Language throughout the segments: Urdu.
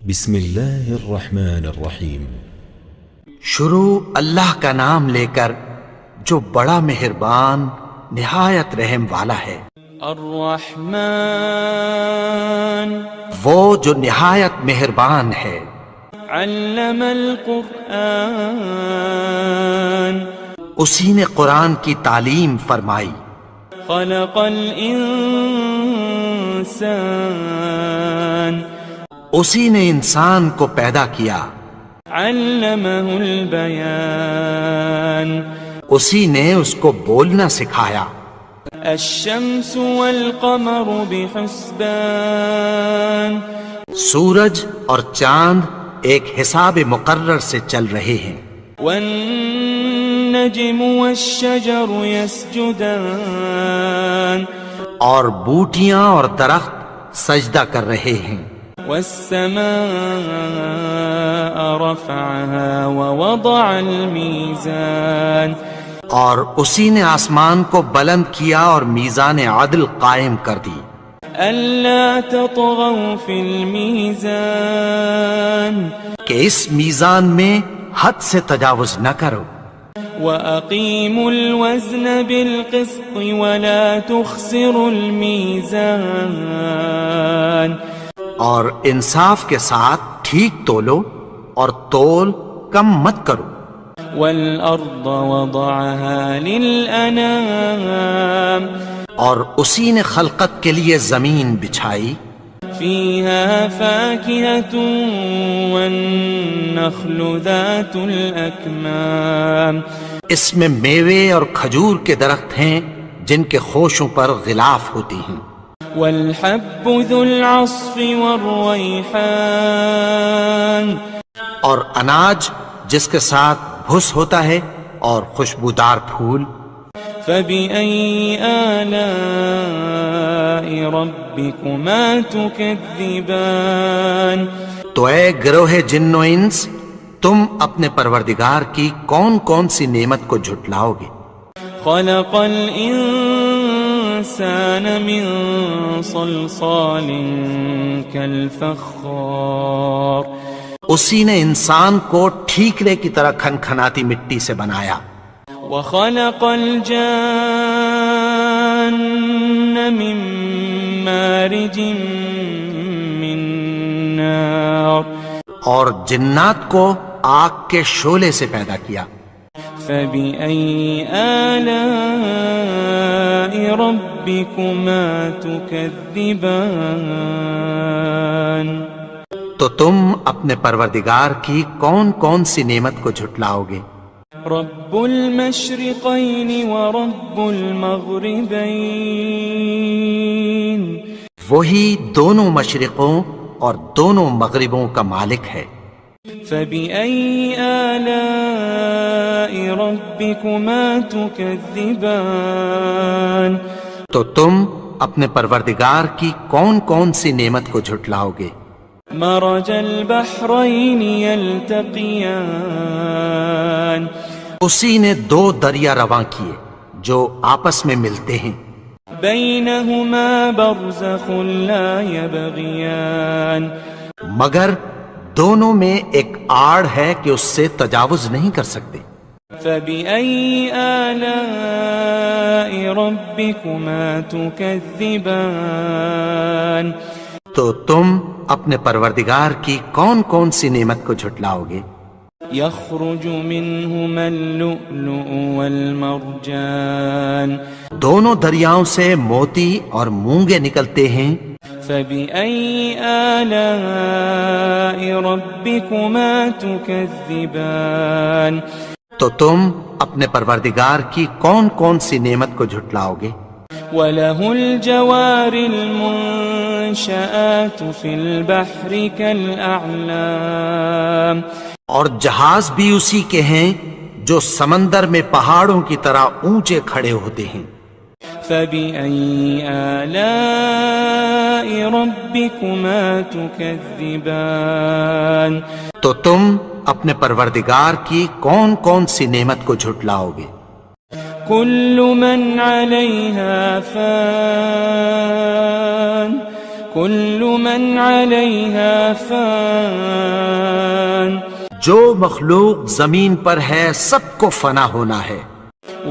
بسم اللہ الرحمن الرحیم۔ شروع اللہ کا نام لے کر جو بڑا مہربان نہایت رحم والا ہے۔ الرحمن وہ جو نہایت مہربان ہے۔ علم القرآن اسی نے قرآن کی تعلیم فرمائی۔ خلق الانسان اسی نے انسان کو پیدا کیا۔ علمہ البیان اسی نے اس کو بولنا سکھایا۔ الشمس والقمر بحسبان سورج اور چاند ایک حساب مقرر سے چل رہے ہیں۔ والنجم والشجر يسجدان اور بوٹیاں اور درخت سجدہ کر رہے ہیں۔ والسماء رفعها ووضع الميزان اور اسی نے آسمان کو بلند کیا اور میزان عدل قائم کر دی۔ ألا تطغوا في الميزان کہ اس میزان میں حد سے تجاوز نہ کرو۔ وأقيموا الوزن بالقسط ولا تخسروا الميزان اور انصاف کے ساتھ ٹھیک تولو اور تول کم مت کرو۔ والأرض وضعها للأنام اور اسی نے خلقت کے لیے زمین بچھائی۔ فيها فاكهة والنخل ذات الأكمام اس میں میوے اور کھجور کے درخت ہیں جن کے خوشوں پر غلاف ہوتی ہیں۔ والحب ذو العصف والريحان اور اناج جس کے ساتھ بھس ہوتا ہے اور خوشبودار پھول۔ فبأي آلاء ربكما تكذبان تو اے گروہ جن و انس، تم اپنے پروردگار کی کون کون سی نعمت کو جھٹلاؤ گے؟ خلق الإنسان من صلصال كالفخار اسی نے انسان کو ٹھیکرے کی طرح کھنکھناتی مٹی سے بنایا۔ وخلق الجان من مارج من نار اور جنات کو آگ کے شعلے سے پیدا کیا۔ فبأي آلاء ربكما تكذبان تو تم اپنے پروردگار کی کون کون سی نعمت کو جھٹلاؤ گے؟ رب المشرقين ورب المغربين وہی دونوں مشرقوں اور دونوں مغربوں کا مالک ہے۔ فبأي آلاء ربكما تكذبان تو تم اپنے پروردگار کی کون کون سی نعمت کو جھٹلاؤ گے؟ مرج البحرين يلتقيان اسی نے دو دریا رواں کیے جو آپس میں ملتے ہیں۔ بينهما برزخ لا يبغيان مگر دونوں میں ایک آڑ ہے کہ اس سے تجاوز نہیں کر سکتے۔ فبأي آلاء ربكما تكذبان تو تم اپنے پروردگار کی کون کون سی نعمت کو جھٹلاؤ گے؟ يخرج منهما اللؤلؤ والمرجان دونوں دریاؤں سے موتی اور مونگے نکلتے ہیں۔ فبأي آلاء ربكما تكذبان تو تم اپنے پروردگار کی کون کون سی نعمت کو جھٹلاؤ گے؟ وله الجوار المنشآت في البحر كالأعلام اور جہاز بھی اسی کے ہیں جو سمندر میں پہاڑوں کی طرح اونچے کھڑے ہوتے ہیں۔ فبأي آلاء ربكما تكذبان تو تم اپنے پروردگار کی کون کون سی نعمت کو جھٹلاؤ گے؟ كل من عليها فان كل من عليها فان جو مخلوق زمین پر ہے سب کو فنا ہونا ہے،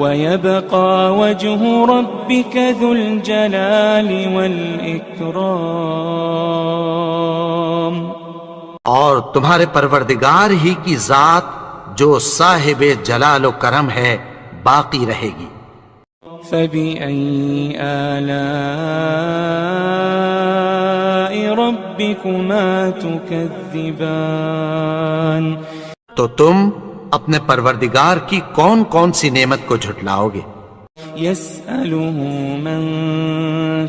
ويبقى وجه ربك ذو الجلال والإكرام اور تمہارے پروردگار ہی کی ذات جو صاحب جلال و کرم ہے باقی رہے گی۔ فبأي آلاء ربكما تكذبان تو تم اپنے پروردگار کی کون کون سی نعمت کو جھٹلاؤ گے؟ يسأله من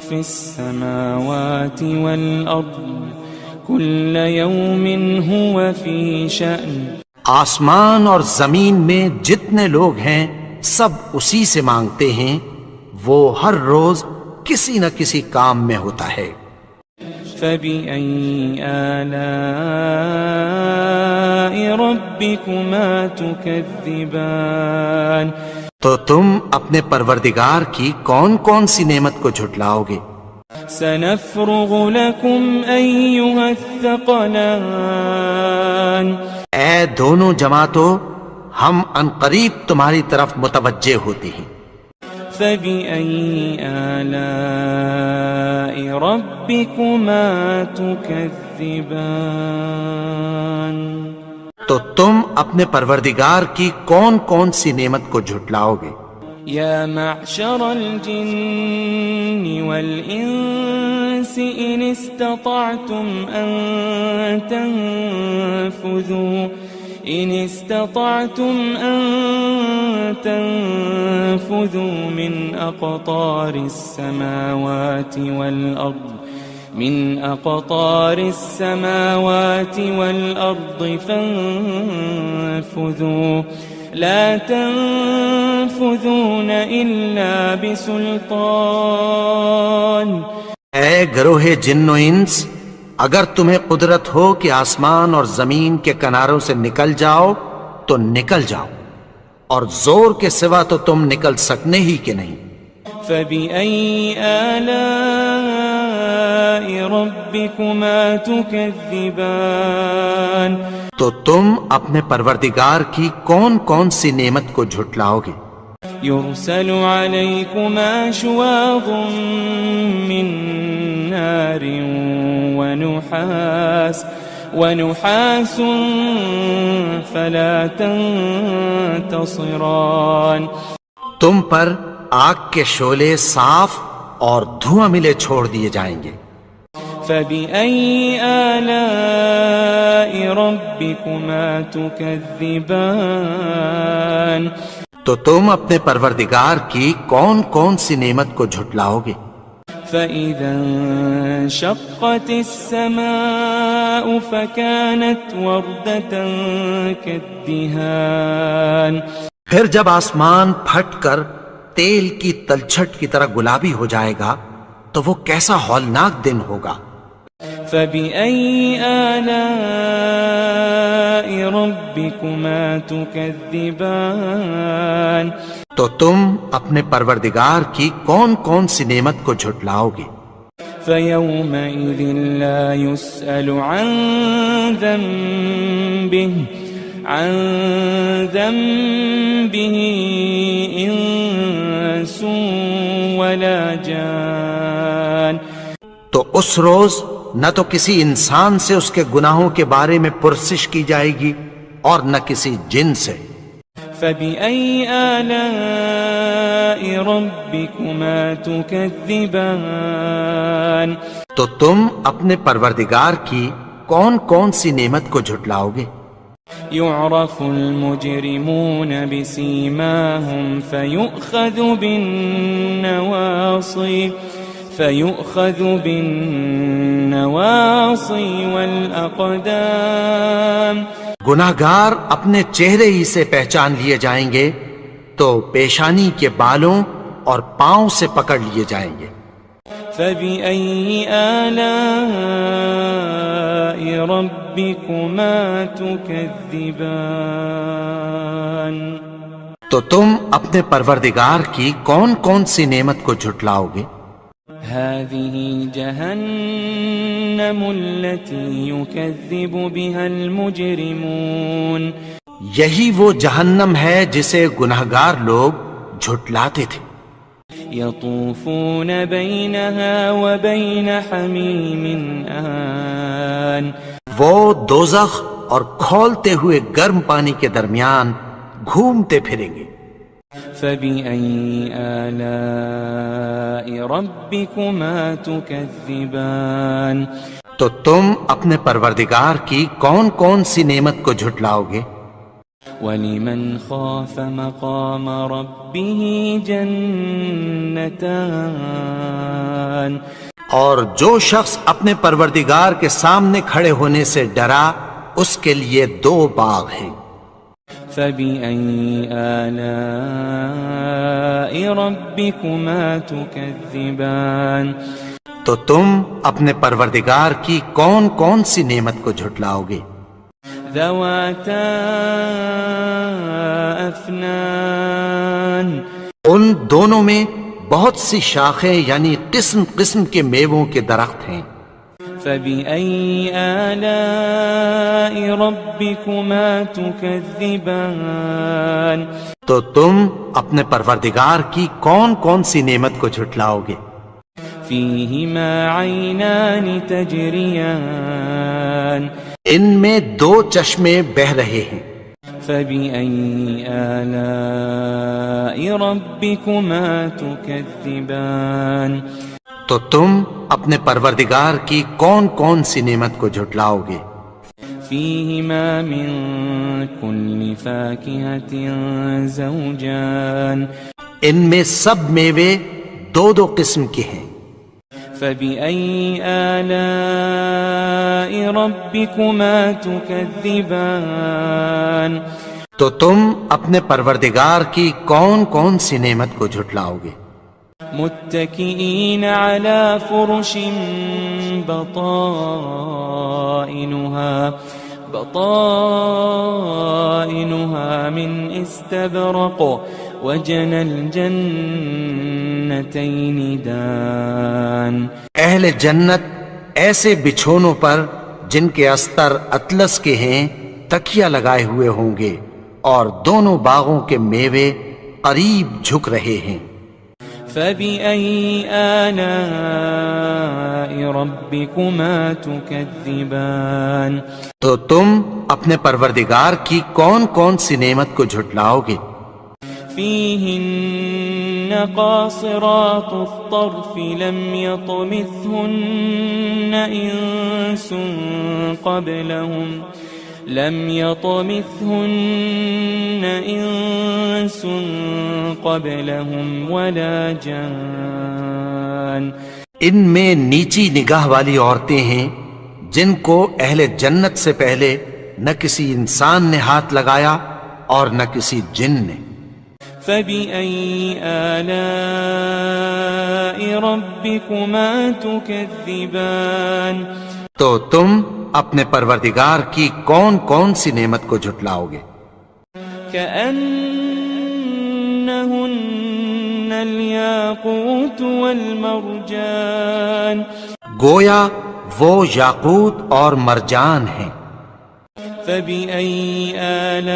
في السماوات والأرض كل يوم هو في شأن آسمان اور زمین میں جتنے لوگ ہیں سب اسی سے مانگتے ہیں، وہ ہر روز کسی نہ کسی کام میں ہوتا ہے۔ فبأي آلاء ربكما تكذبان تو تم اپنے پروردگار کی کون کون سی نعمت کو جھٹلاؤ گے؟ سنفرغ لكم أيها الثقلان اے دونوں جماعتوں، ہم عنقریب تمہاری طرف متوجہ ہوتے ہیں۔ فبأي آلاء ربكما تكذبان تو تم اپنے پروردگار کی کون کون سی نعمت کو جھٹلاؤ گے؟ يا معشر الجن والإنس إن استطعتم أن تنفذوا من أقطار السماوات والأرض فانفذوا لا تنفذون إلا بسلطان اے گروہ جن و انس، اگر تمہیں قدرت ہو کہ آسمان اور زمین کے کناروں سے نکل جاؤ تو نکل جاؤ، اور زور کے سوا تو تم نکل سکنے ہی کہ نہیں۔ فبأي آلاء ربكما تكذبان تو تم اپنے پروردگار کی کون کون سی نعمت کو جھٹلاؤ گے؟ يرسل عليكما شواظ من نار ونحاس فلا تنتصران تم پر آگ کے شعلے صاف اور دھواں ملے چھوڑ دیے جائیں گے۔ فبأي آلاء ربكما تكذبان تو تم اپنے پروردگار کی کون کون سی نعمت کو جھٹلاؤ گے؟ فإذا انشقت السماء فكانت وردة كالدهان پھر جب آسمان پھٹ کر تیل کی تلچھٹ کی طرح گلابی ہو جائے گا تو وہ کیسا ہولناک دن ہوگا۔ فبأي آلاء ربكما تكذبان تو تم اپنے پروردگار کی کون کون سی نعمت کو جھٹلاؤ گے؟ فيومئذ لا يسأل عن ذنبه إنس ولا جان تو اس روز نہ تو کسی انسان سے اس کے گناہوں کے بارے میں پرسش کی جائے گی اور نہ کسی جن سے۔ فبأي آلاء ربكما تكذبان تو تم اپنے پروردگار کی کون کون سی نعمت کو جھٹلاؤ گے؟ يعرف المجرمون بسيماهم فيؤخذ بالنواصي والأقدام گناہگار اپنے چہرے ہی سے پہچان لیے جائیں گے تو پیشانی کے بالوں اور پاؤں سے پکڑ لیے جائیں گے۔ فبأي آلاء ربكما تكذبان تو تم اپنے پروردگار کی کون کون سی نعمت کو جھٹلاؤ گے؟ هذه جهنم التي يكذب بها المجرمون یہی وہ جہنم ہے جسے گنہگار لوگ جھٹلاتے تھے. يطوفون بينها وبين حميم آن وہ دوزخ اور کھولتے ہوئے گرم پانی کے درمیان گھومتے پھریں گے. فبأي آلاء ربكما تكذبان تو تم اپنے پروردگار کی کون کون سی نعمت کو جھٹلاؤ گے؟ ولمن خاف مقام ربه جنتان اور جو شخص اپنے پروردگار کے سامنے کھڑے ہونے سے ڈرا اس کے لیے 2 باغ ہیں. فبأي آلاء ربكما تكذبان تو تم اپنے پروردگار کی کون کون سی نعمت کو جھٹلاؤ گے؟ ذواتا افنان ان دونوں میں بہت سی شاخیں یعنی قسم قسم کے میووں کے درخت ہیں. فبأي آلاء ربكما تكذبان تو تم اپنے پروردگار کی کون کون سی نعمت کو جھٹلاؤ گے؟ فيهما عينان تجريان ان میں 2 چشمے بہہ رہے ہیں. فبأي آلاء ربكما تكذبان تو تم اپنے پروردگار کی کون کون سی نعمت کو جھٹلاؤ گے؟ فيهما من كل فاكهة زوجان ان میں سب میوے 2 قسم کے ہیں. فبأي آلاء ربكما تكذبان تو تم اپنے پروردگار کی کون کون سی نعمت کو جھٹلاؤ گے؟ متكئين على فرش بطائنها من استبرق وجنى الجنتين دان اہل جنت ایسے بچھونوں پر جن کے استر اطلس کے ہیں تکیہ لگائے ہوئے ہوں گے اور دونوں باغوں کے میوے قریب جھک رہے ہیں. فبأي آلاء ربكما تكذبان تو تم اپنے پروردگار کی کون کون سی نعمت کو جھٹلاؤ گے؟ فيهن قاصرات الطرف لم يطمثهن إنس قبلهم ولا جان ان میں نیچی نگاہ والی عورتیں ہیں جن کو اہل جنت سے پہلے نہ کسی انسان نے ہاتھ لگایا اور نہ کسی جن نے. فبأي آلاء ربكما تكذبان تو تم اپنے پروردگار کی کون کون سی نعمت کو جھٹلاؤ گے؟ كأنهن الياقوت والمرجان گویا وہ یاقوت اور مرجان ہیں. فبأي آلاء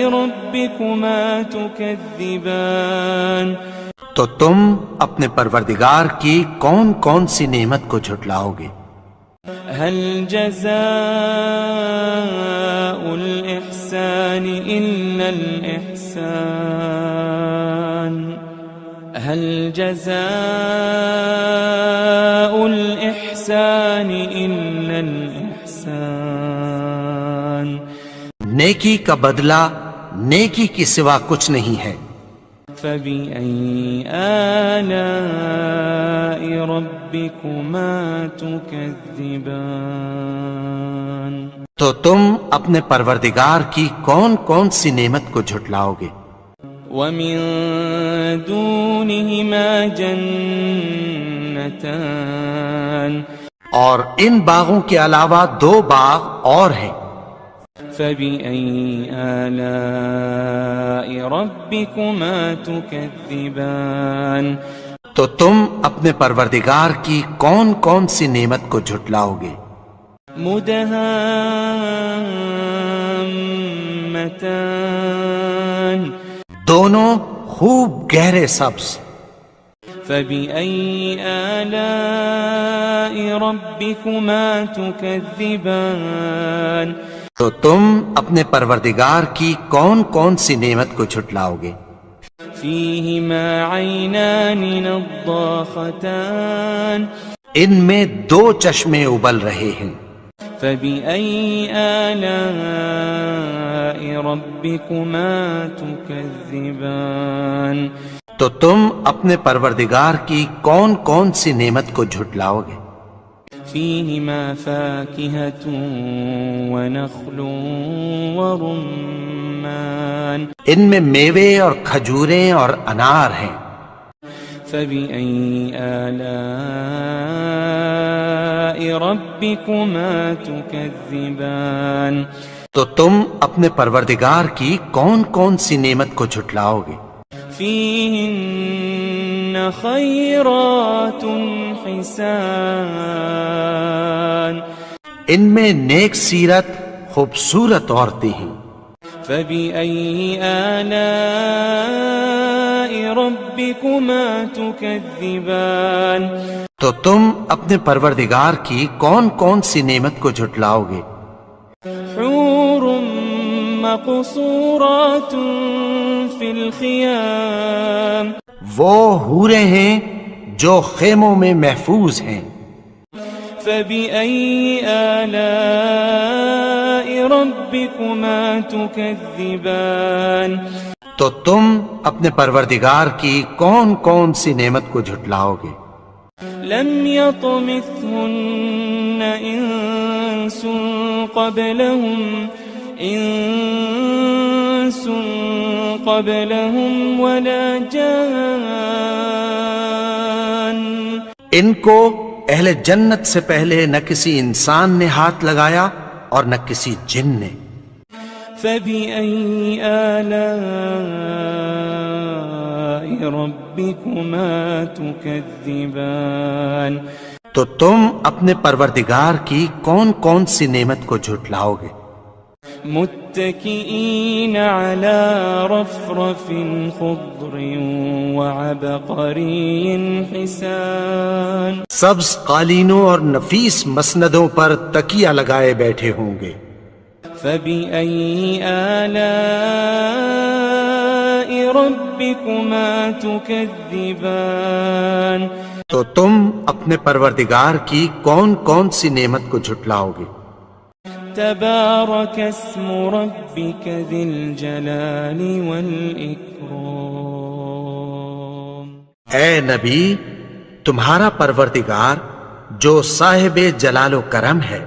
ربكما تكذبان تو تم اپنے پروردگار کی کون کون سی نعمت کو جھٹلاؤ گے؟ هل جزاء الإحسان إلا الإحسان هل جزاء الإحسان إلا الإحسان نیکی کا بدلہ نیکی کی سوا کچھ نہیں ہے. فبأي آلاء ربكما تكذبان تو تم اپنے پروردگار کی کون کون سی نعمت کو جھٹلاؤ گے؟ ومن دونهما جنتان اور ان باغوں کے علاوہ 2 باغ اور ہیں. فبأي آلاء ربكما تكذبان تو تم اپنے پروردگار کی کون کون سی نعمت کو جھٹلاؤ گے؟ مدہامتان دونوں خوب گہرے سبز. فبأي آلاء ربكما تكذبان تو تم اپنے پروردگار کی کون کون سی نعمت کو جھٹلاؤ گے؟ فيهما عينان نضاختان ان میں دو چشمے ابل رہے ہیں. فبأي آلاء ربكما تكذبان تو تم اپنے پروردگار کی کون کون سی نعمت کو جھٹلاؤ گے؟ فيهما فاكهة ونخل ورمان ان میں میوے اور کھجوریں اور انار ہیں. فبأي آلاء ربكما تكذبان تو تم اپنے پروردگار کی کون کون سی نعمت کو جھٹلاؤ گے؟ فيهن خيرات حسان ان میں نیک سیرت خوبصورت عورتیں ہیں. فبأي آلاء ربكما تكذبان تو تم اپنے پروردگار کی کون کون سی نعمت کو جھٹلاؤ گے؟ حور مقصورات في الخيام وہ حوریں ہیں جو خیموں میں محفوظ ہیں. فبأي آلاء ربكما تكذبان تو تم اپنے پروردگار کی کون کون سی نعمت کو جھٹلاؤ گے؟ لم يطمثهن إنس قبلهم ولا جان ان کو اہل جنت سے پہلے نہ کسی انسان نے ہاتھ لگایا اور نہ کسی جن نے. فبأي آلاء ربكما تكذبان تو تم اپنے پروردگار کی کون کون سی نعمت کو جھٹلاؤ گے؟ متكئين على رفرف خضر وعبقري حسان سبز قالینوں اور نفیس مسندوں پر تکیہ لگائے بیٹھے ہوں گے. فبأي آلاء ربكما تكذبان تو تم اپنے پروردگار کی کون کون سی نعمت کو جھٹلاؤ گے؟ تبارك اسم ربك ذي الجلال والإكرام اے نبی، تمہارا پروردگار جو صاحب جلال و کرم ہے،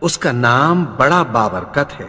اس کا نام بڑا بابرکت ہے.